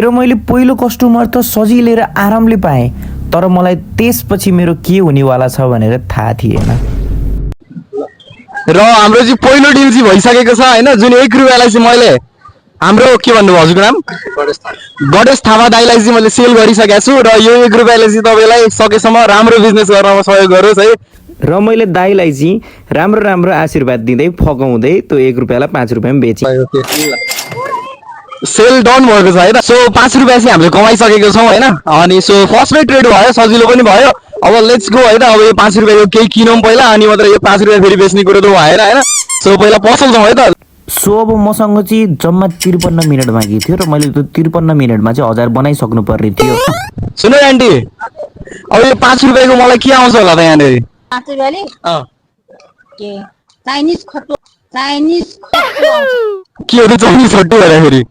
र मैले पहिलो कस्टमर त सजिलै र आरामले पाएँ, तर मलाई त्यसपछि मेरो के हुनेवाला छ भनेर थाहा थिएन। र हाम्रो चाहिँ पहिलो डिल चाहिँ भइसकेको छ होइन, जुन 1 रुपियाँलाई चाहिँ मैले हाम्रो के भन्नुभयो हजुरको नाम गणेश थापा दाइलाई चाहिँ मैले सेल गरिसकेको छु र यो 1 रुपियाँले चाहिँ तपाईँलाई सकेसम्म राम्रो बिजनेस गर्नमा सहयोग गरोस् है। र मैले दाइलाई चाहिँ राम्रो राम्रो आशीर्वाद दिँदै फकाउँदै त्यो 1 रुपियाँलाई 5 रुपियाँमा बेचेँ। सेल डन भएको छ होइन। सो 5 रुपियाँ चाहिँ हामीले कमाइसकेको छौँ होइन। अनि सो फर्स्टमै ट्रेड भयो, सजिलो पनि भयो। अब लेट्स गो होइन, अब यो 5 रुपियाँको केही किनौँ पहिला, अनि मात्र यो 5 रुपियाँ फेरि बेच्ने कुरो त भएन होइन। सो पहिला पसल जाउँ है त। सो अब मसँग चाहिँ जम्मा 53 मिनट बाँकी थियो र मैले त्यो 53 मिनटमा चाहिँ 1000 बनाइसक्नु पर्ने थियो। सुन आन्टी, अब यो 5 रुपियाँको मलाई के आउँछ होला त यहाँनिर? 5 रुपियाँले के चाइनिज खट्टु के हो त चाइनिज खट्टु भन्दाखेरि?